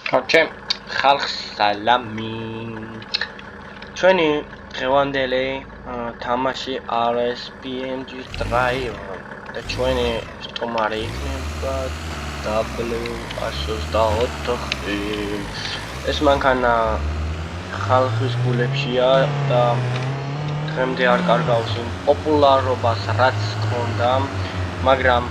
Короче, ხალხს სალამი. ჩვენი დღევანდელი თამაში არის BMG-ს Driver და ჩვენი სტუმარი იქნება W124. ეს მანქანა ხალხის გულებშია და დღემდე არ კარგავს იმ პოპულარობას რაც ჰქონდა, მაგრამ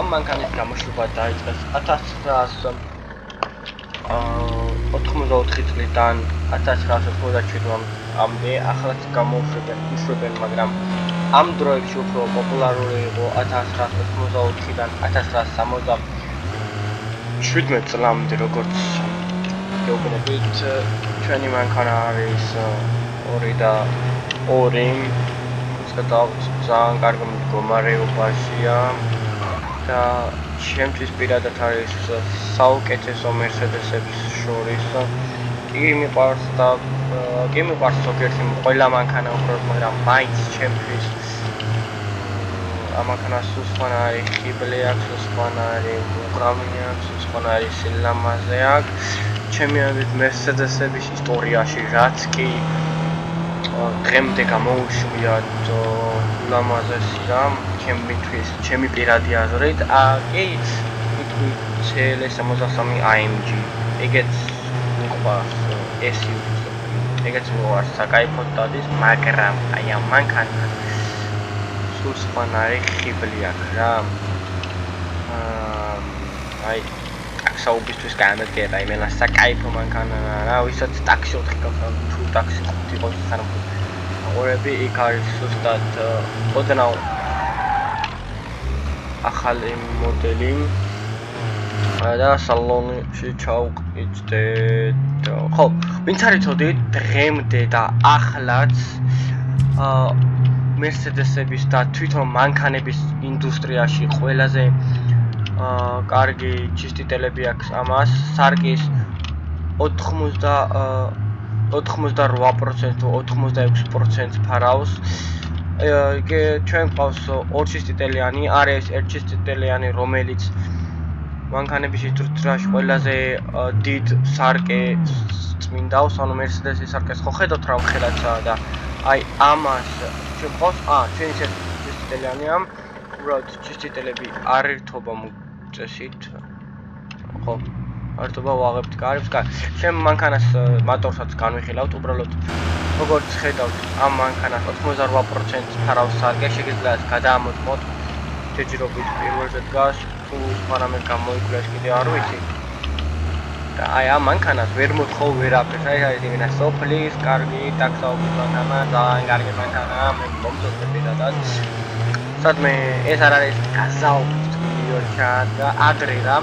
ამ მანქანის გამოშვება დაიწყეს 1994 წლიდან 1997-მდე, ახლაც გამოუშვებენ, მაგრამ ამ დროებში უფრო პოპულარული იყო 1994-დან 1997 წლამდე, როგორც გეუბნებით. ჩვენი მანქანა არის 2.2, ძალიან კარგი მდგომარეობაშია და ჩემთვის პირადად არის საუკეთესო Mercedes-ებს შორის. კი მიყვარს ზოგიერთი ყველა მანქანა უბრალოდ, მაგრამ მაინც ჩემთვის ამ მანქანას უსხვანაირი ხიბლი აქვს, უხვანაირი მუღამი აქვს, უხვანაირი სილამაზე აქვს. ჩემი აზრით Mercedes-ების ისტორიაში რაც კი დღემდე გამოუშვიათ ულამაზესი რამ, ჩემი პირადი აზრით, კი მითქვი CL63 AMG. ეგეც მიყვარს SUV-ს, ეგეც მიყვარს საკაიფოდ დადის, მაგრამ აი ამ მანქანას სულ სხვანაირი ხიბლი აქვს რა. აი ტაქსაუბისთვის გამედგება, იმენა საკაიფო მანქანა რა, ვისაც ტაქსი 4 გახსოვს, თუ ტაქსი 5 იყოს ხარბო. ორები იქ არის ზუსტად ოდნავ ახალი მოდელი და სალონში ჩავყიდეთ. ხო, ვინც არ იცოდით, დღემდე და ახლაც Mercedes-ების და თვითონ მანქანების ინდუსტრიაში ყველაზე კარგი ჩისტიტელები აქვს ამას. სარკის 88% თუ 86% ფარავს. ჩვენ ყავს 2 ჩისტიტელიანი, არის 1 ჩისტიტელიანი, რომელიც მანქანების ინდუსტრიაში ყველაზე დიდ სარკეს წმინდავს, ანუ Mercedes-ის სარკეს ხო ხედავთ რა ხელაცაა და აი ამას ჩვენ ყავს, ჩვენ ისეთ ჩისტიტელიანია, უბრალოდ ჩისტიტელები არ ერთობა წესით. ხო, ერთობა ვაღებთ კარებს, ჩვენ მანქანას მოტორსაც განვიხილავთ, უბრალოდ როგორც ხედავთ, ამ მანქანას 88% ფარავს სარკე, შეგიძლიათ გადაამოწმოთ, ჯერჯერობით პირველზე დგას, თუ პარამეტრი გამოიკვლიეს კიდე არ ვიცი. და აი ამ მანქანას ვერ მოთხოვ ვერაფერს, აი ეს იმენა სოფლის კარგი ტაქსაობის მანქანა, ძალიან კარგი მანქანა, მე მომწონს პირადად. სადმე ეს არ არის გაზაობით მიორჩა და ადრე რა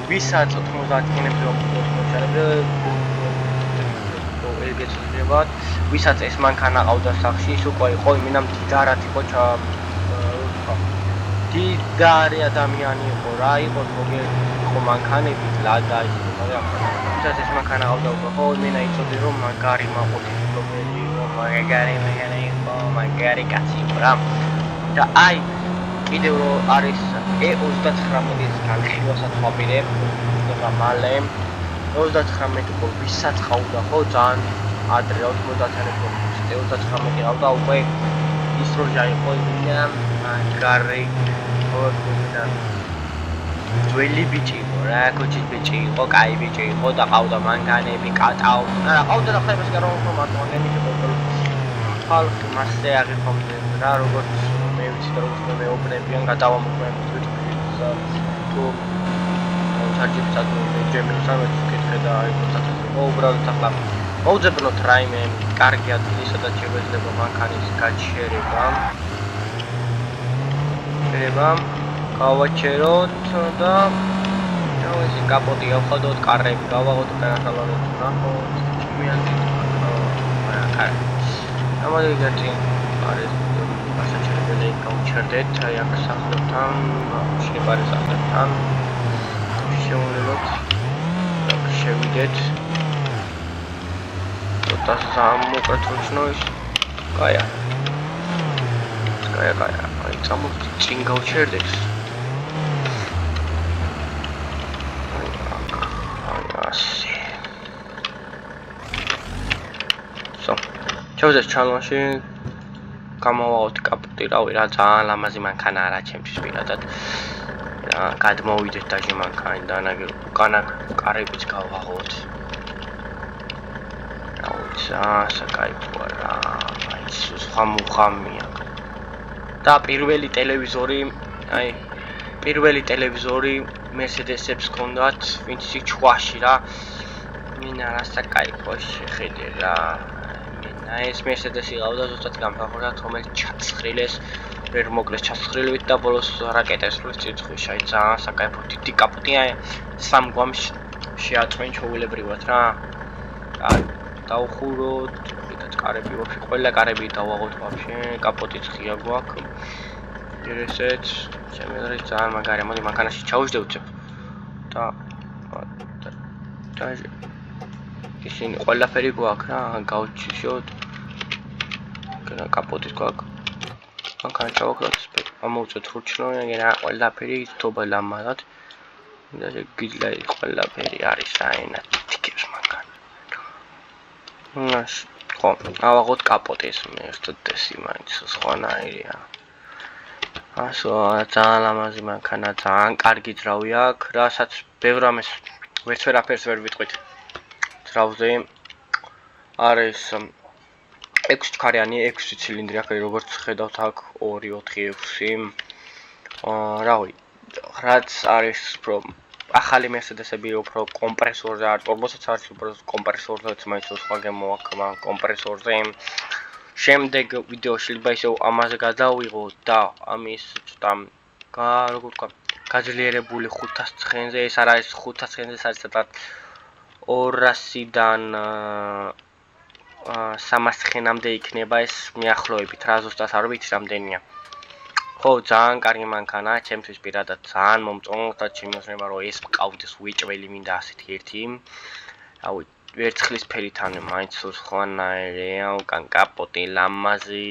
ვისაც 90 კინებზე ვისაც ეს მანქანა ყავდა სახში, ის უკვე იყო იმენა მდიდარად იყო დიდარი ადამიანი იყო რა, იყო ზოგიერთი იყო მანქანები, ლადა ის, მაგრამ ვისაც ეს მანქანა ყავდა უკვე ხო იმენა იცოდი რომ მაგარი მაყურებელი იყო, მაგარი კაცი იყო რა. და აი კიდევ რო არის E39-ის განხილვასაც ვაპირებ, და მალე 39 უკვე ვისაც ყავდა ხო ძალიან ადრე 90-იანებში E39 ყავდა უკვე ის როჟა იყო იმენა მაგარი ძველი ბიჭი იყო რა, კოჩის ბიჭი იყო, კაი ბიჭი იყო და ყავდა მანქანები, კატაობდა რა, ყავდა და ხა იმას გარო რომ მარტო მანქანები იყო. ხალხი მასზე აღიქვამდა რა, როგორც მე ვიცი და როგორც მეუბნებიან, გადავამოყვნენ თვითმფრინს თუ ჩარჯებსაც ჯემილსა მეკითხე და აი თვითონ უბრალოდ ახლა მოვძებნოთ რაიმე კარგი ადგილი, სადაც შეგვეძლება მანქანის გაჩერება. გავაჩეროთ და ეს კაპოტი გავხადოთ, კარები გავაღოთ, განახალოთ, ნახოთ, მიანდით. ამაზე არის ასაჩერებელი გავჩერდეთ, აი აქ სახლებთან, შეპარის სახლებთან. შევულოთ, შევიდეთ. ცოტა სამოკეთროჩნო ის. კაია. აი წამოთ წინ გავჩერდეთ. შევძეთ ჩანელში გამოვაოთ კაპოტი, რავი რა ძალიან ლამაზი მანქანა არა ჩემთვის პირადად. გადმოვიდეთ დაჟე მანქანიდან, უკანა კარებიც გავაღოთ. საკაიფოა რა, აი სხვა მუხამია. და პირველი ტელევიზორი Mercedes-ებს ჰქონდათ, ვინც ჩუაში რა. მინა რა საკაიფოა შეხედე რა. მინა ეს Mercedes იყავდა ზუსტად გამფახურად, რომელიც ჩაცხრილეს, ვერ მოკლეს ჩაცხრილებით და ბოლოს რაკეტას სრულს წიწხვიში. აი ძალიან საკაიფო დიდი კაპოტია, სამ გვამს შეაწყვენ ჩაულებრივად რა. აი დავხუროთ, კიდეც კარები ვაფშე, ყველა კარები დავაღოთ ვაფშე, კაპოტიც ღია გვაქვს. ესეც შემიძლია ძალიან მაგარი, მოდი მანქანაში ჩავუჯდევთ და ისინი ყველაფერი გვაქვს რა, გავჩიშოთ. კენა კაპოტიც გვაქვს. მანქანა ჩავაქროთ, ამოვწოთ რუჩნოვანი, რა ყველაფერი თობა ლამაზად. და გიძლა ყველაფერი არის რაინა თიკებს მანქანა. ხო, ავაღოთ კაპოტის მერტდესი მაინც სხვანაირია. ასო ძალიან ლამაზი მანქანა, ძალიან კარგი ძრავი აქვს, რასაც ბევრ ამას ვერაფერს ვერ ვიტყვით. ძრავზე არის 6 ჩქარიანი, 6 ცილინდრი აქვს, როგორც ხედავთ აქ 2, 4, 6. რავი, რაც არის უფრო ახალი Mercedes-ები უფრო კომპრესორზე არ, ტურბოსაც არის უფრო კომპრესორზეც მაინც სხვა გემო აქვს მან კომპრესორზე. შემდეგ ვიდეოში შეიძლება ისე ამაზე გადავიღოთ და ამის ცოტა როგორ ვთქვა, გაძლიერებული 500 ცხენზე, ეს არ არის 500 ცხენზე, ეს არის ცოტა 200-დან 300 ცხენამდე იქნება ეს მიახლოებით, რა ზუსტად არ ვიცი რამდენია. ხო, ძალიან კარგი მანქანაა, ჩემთვის პირადად ძალიან მომწონს და შემიძლია რომ ეს მყავდეს უეჭველი მინდა ასეთი ერთი. რავი, ვერცხლის ფერითან მაინც სხვანაირია, უკან კაპოტი ლამაზი,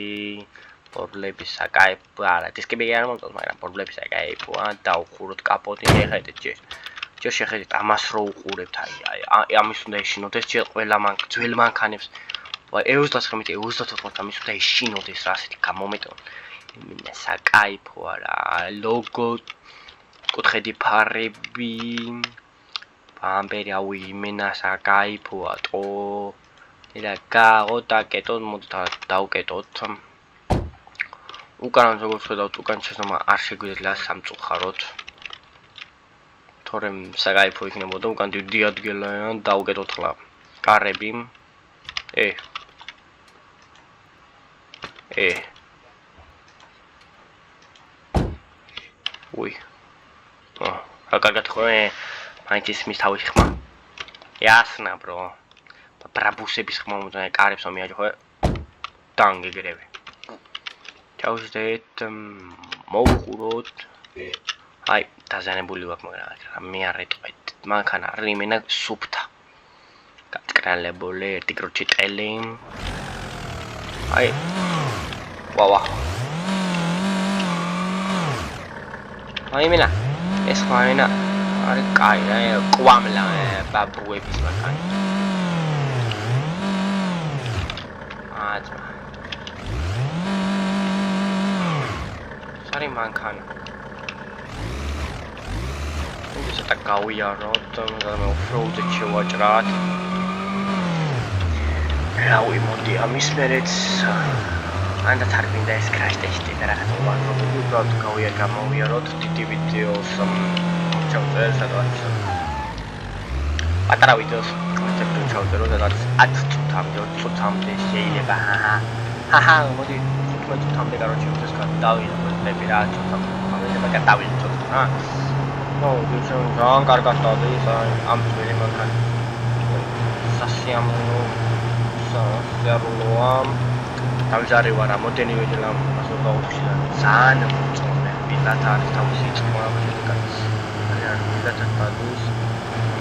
ბორბლები საკაიფო, არა, დისკები არ მომწონს, მაგრამ ბორბლები საკაიფოა, დავხუროთ კაპოტი, შეხედეთ ჯერ შეხედეთ ამას რო უყურებთ, აი ამის უნდა ეშინოდეს ჯერ ყველა ძველ მანქანებს. ვაი, 29, 34 ამის უნდა ეშინოდეს რა ასეთი გამომეტყო. მინა საკაიფოა რა, ლოგო, კუთხედი ფარები, ბამპერი, აუ იმენა საკაიფოა, ტო. და გავაღოთ, დაკეტოთ, მოდი დავკეტოთ. უკან როგორც ხედავთ, უკან შესამა არ შეგვიძლია სამწუხაროდ. თორემ საკაიფო იქნებოდა, უკან დიდი ადგილია, დავკეტოთ ხლა. კარები. უი. რა კარგად ხოე, მაინც ისმის თავის ხმა. ясно, bro. ბრაბუსების ხმა მომწონე კარებს მომიაჯო ხო? დანგეგრები. ჩავშდეთ, მოვხუროთ. აი, დაზიანებული ვაქვს, მაგრამ მე არ ეტყვით. მანქანა რიმენა სუფთა. გაკრალებული, ერთი კრუჩი ტელი. აი. ვავა. აი მენა, ეს ხაინა არის კაი, კვამლა ბაბუების მანქანა. სარი მანქანა. ისე და გავიაროთ, მაგრამ ოფროუდით შევაჭრათ. რავი, მოდი ამის მერეც ანდაც არ მინდა ეს crash test-ი და რაღაც უბრალოდ გამოვიაროთ დიდი ვიდეოს ჩავწერე სადღაც. პატარა ვიდეოს კონცეპტი ჩავწერო სადღაც 10 წუთამდე შეიძლება. მოდი 15 წუთამდე კაროჩე ეს დავიდები რა ცოტა. ამერება გადავიდეთ რა. ძალიან კარგად დადის ამ ძველი მანქანა. სასიამოვნო სიარულოა. თავზარი ვარ ამოდენივე ჯერ ამასო გავუჩინა. ძალიან მომწონე პირად არის თავისი წყობა შედეგად. ძალიან პირადად დადის.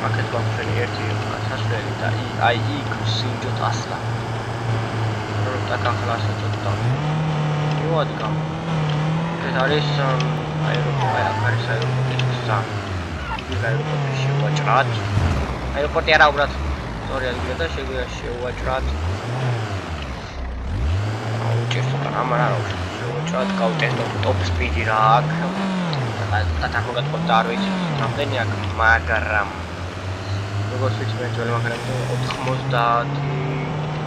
აქეთ გვაქვს ერთი ასასვლელი და აი იქ სინჯოთ ასლა. რომ დაკახლასა ცოტა. მივადი გამ. ეს არის აეროპორტის გზა. ის აეროპორტი შევაჭრათ. აეროპორტი არა უბრალოდ სწორი ადგილი და შეგვიძლია შევაჭრათ. უჭირს ცოტა რამ არა უჭირთ გავტესტო ტოპ სპიდი რა აქვს და თამოგატყობ და არ ვიცი რამდენი აქვს მაგრამ როგორც ვიცი მე ძველი მანქანები 90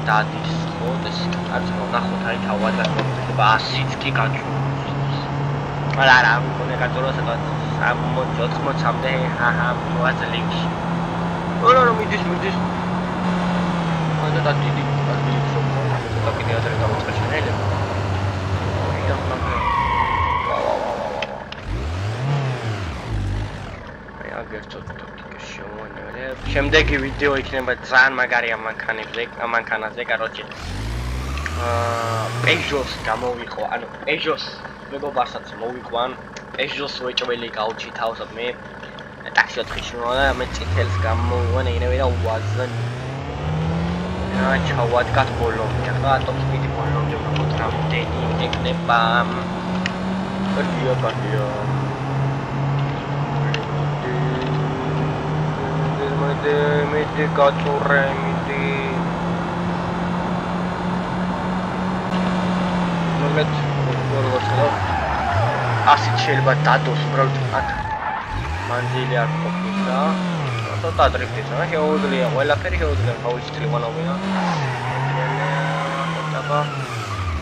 დადის ხო ეს კაც ნახოთ აი თავად გასწორდება 100-იც კი გაჭრობს არა მქონე გაჭროს და 60-მდე ჰაჰა მოაძლევს ორ მიდის და დიდი და კიდე ადრე დავიწყე შეიძლება აგერწოთ შემოვანელებ შემდეგი ვიდეო იქნება ძალიან მაგარი ამ მანქანაზე კაროჩე Peugeot გამოვიყო ანუ Peugeot მეგობარსაც მოვიყვან Peugeot ვეჭველი გავჩი თავსად მე ტაქსი 4-ში მოვა მე წითელს გამოვიყვან ეგნევე და უაზნ ჩავადგათ ბოლომდე ახლა ტოპ სპიდი ბოლომდე ვქოთ რამდენი ეკნება პარტია მე გაჭურე მოგეთ როგორც ხო 100 შეიძლება დადოს უბრალოდ აქ მანძილი არ ყოფნის და ცოტა დრიფტიც რა შეუძლია ყველაფერი შეუძლია გავიცილე ყველაფერი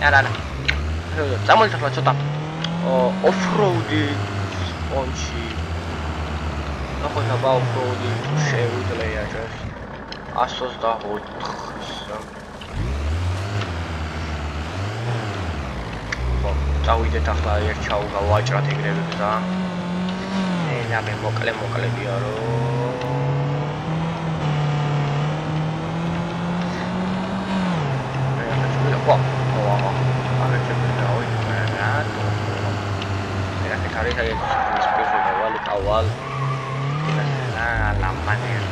არა წამოით ახლა ცოტა ოფროუდი პონჩი ნახოთ აბა ოფროუდი შეუძლია ჩვენს 124 წავიდეთ ახლა ერთ ჩავავაჭრათ ეგრევე და მე მოკლეებია რომ ვა აგერჩები დავით რა ეს არის სპეციალური ავალ la manera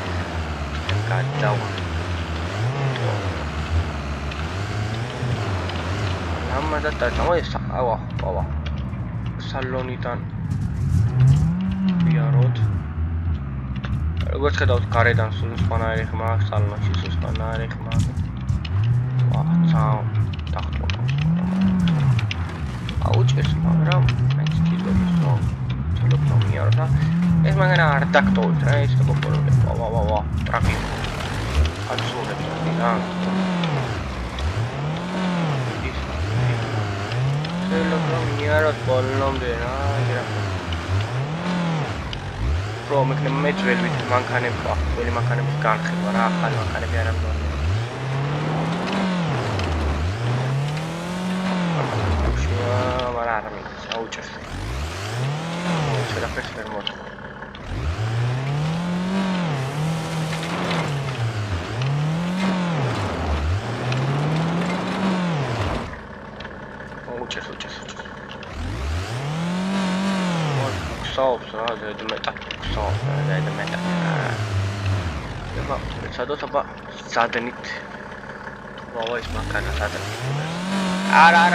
gadau lama da tamo awa salonitan biarot როგორც ხედავთ გარედან სულ სხვანაირი ხმა აქვს სალონში სულ სხვანაირი ხმა აუჭირს მაგრამ მაინც ტილობის რომ მიარო და ეს მაგანა არ დაგტოვეთ რა ეს გოპოროლე ვა ტრაფი აცურებს რა შეიძლება მიარო ბოლომდე რა ეგრე რომ მე ძველი მანქანები ძველი მანქანების განხილვა რა ახალი მანქანები არ ამბობენ არა არ მიდის აუჭირს შეაფერს ვერ მოდი აუჭირს საობს რა ზედმეტად საობს ზედმეტად ება სადაც აბა სადენით ვა ის მანქანა სადენით არა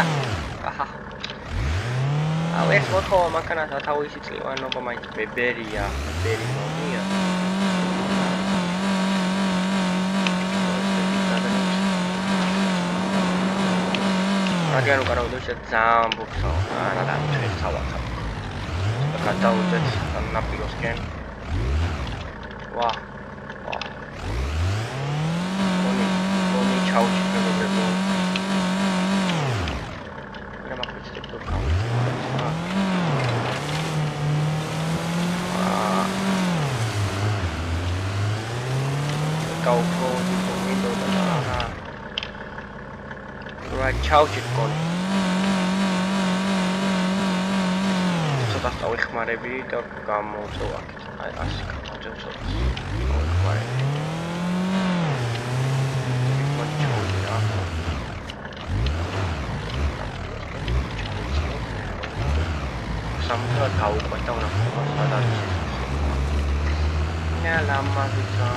აჰა აუ ეს მოთხოვა მანქანათა თავისი წლივანობა მაინც ბერი მომია აგერ უკარავდა ძალიან ბუქსა არა ჩვენ თავათა გადავიდეთ ნაპიროსკენ ვა მონი ჩაუჩი მეგობრებო რა მაქვს ეს თორქავი გაუქროდი მინდოდა რა რა ჩაუჩი კონი ცოტა დავიხმარები და გამოვწევ აქეთ აი ასე გამოვწევ ცოტა დავიხმარები ჩაუჩი რა სამთრა გავუყვეთ და ვნახოთ სადაც ნე ლამაზია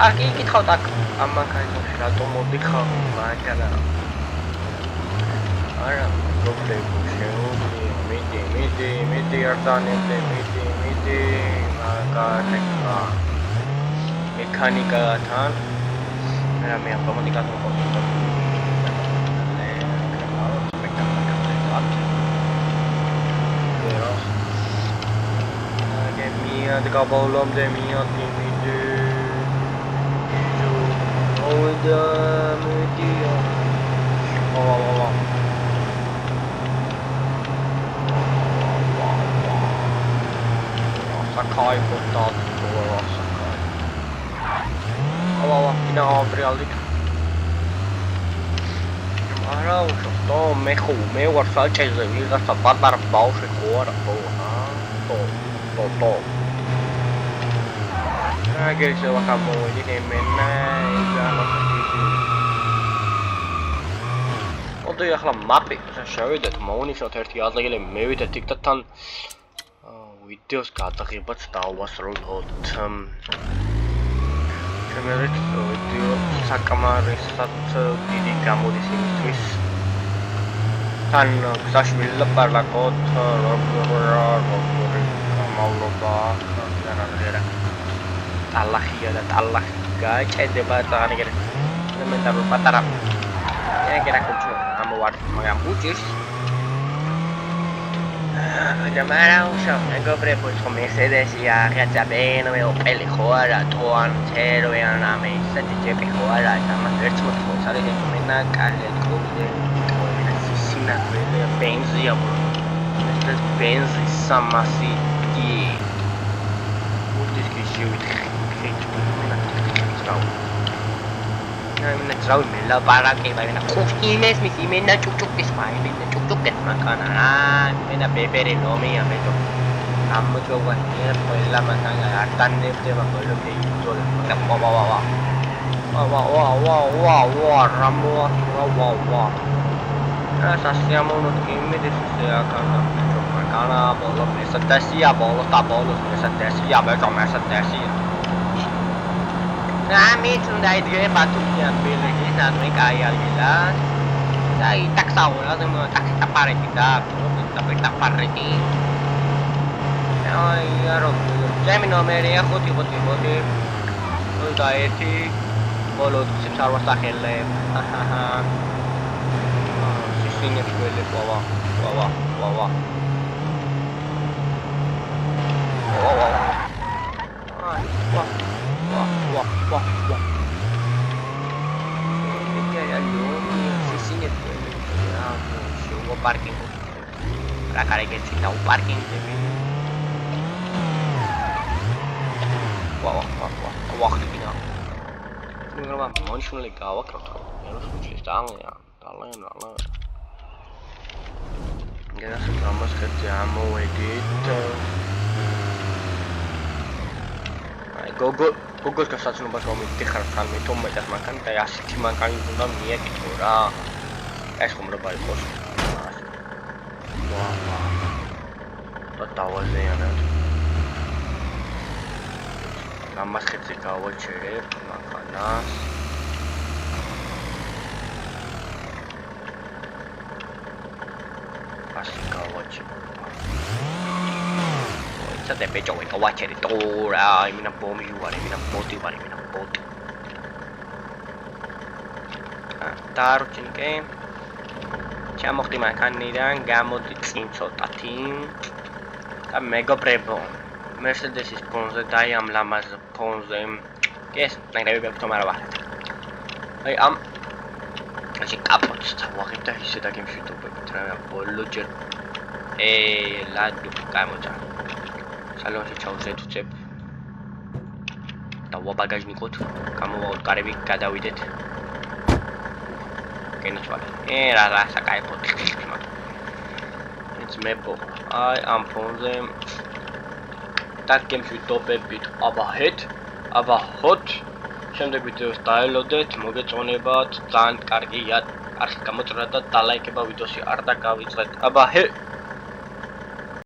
აკი კითხავთ აქ ამ მანქანაში რატომ მოდიხარ მაგარა არა პრობლემა შეუძლია მიდი არ დანებდე მიდი მაგარეკა მექანიკათან მე ავტომატიკად მოყავთ Miad gabolom de miad timide Oida media Sakai potat Sakai Ina abrialik Ara ușo me war salceze virața patar baușe cu ora to Agilse wakamo ini mena igano Odo ახლა მაპი შევიდეთ მოვნიშნოთ ერთი ადგილი მევიდეთ იქ და თან ვიდეოს გადაღებაც დავასრულოთ შემერეთ ვიდეო საკამარისად დიდი გამოდის იმისთვის თან გზაში ვილაპარაკოთ როგორ გამავლობა განაგერა Talahia dan talah gaceდება tagani kira sebentar patara ya kira kunci amuat mengambucis Jamara usah nego prepo con Mercedes ya raja bene o peli khora toan cero ya name sati jepe khora sama gertsmut khosare mena kale khode sisina vele benzi ya bro estas benzi samasi di mutis que eu Mình rau mình là para cái bài mình không imes mình là chúc cái bài mình là chúc cái mà cái nào mình là bê bê nó mình à mình cho làm một chỗ vậy phải làm mà cái là tan đêm để mà phải được cái rồi gặp wow ramo wow asa siamo non che mi disse kana bolo me sattasia bolo ta bolo me sattasia me cho me sattasia Kami sudah itu batu diambil lagi satu kaya gila. Saya tak tahu lah semua tak pakai kita, tapi tak pakai ini. Oh iya roh, saya minum air aku tiba-tiba udah itu bolu sebesar wasta kelle. Hahaha. Sini sekali wah. Wah. Ini ada sisinya tuh. Ya, coba parking. Rakare ke sini tahu parking ini. Wah ini. Ini kalau mau nyusul lagi awak kalau harus nyusul tangan ya. Talang. Kita sudah kerja mau edit. Google გასაცნობად რომ მიდიხარ ხალმე თომეთას მანქანა და ასეთი მანქანი უნდა მიეკითხო რა. ეს ხუმრობა იყოს. და დავაზიანებ. ამას ხეთზე გავაჩერებ მანქანას. ასე გავაჩერებ. Sate pecho we kawachere tora mina bombi wale mina boti Taro chinke Chamokhti mankanidan gamodit tsin tsotati da mega prebo Mercedes sponze daiam lamaz ponze kes nagrebe tomara valet Ai am Asi kapots tawagib da hisse da gemshitobebit ra bollo jer ladu kaimoja Salonში ჩავზეთ უცებ და ვაბაგაჟნიკოთ გამოვაოთ კარები გადავიდეთ გენაჩვალე რა საკაიფო ეს მეპო აი ამ ფონზე დაგემში დობებით აბაჰოთ შემდეგ ვიდეოს დაელოდეთ მოგეწონებათ ძალიან კარგია არხი გამოწრა და დალაიქება ვიდეოში არ დაგავიწყეთ აბაჰე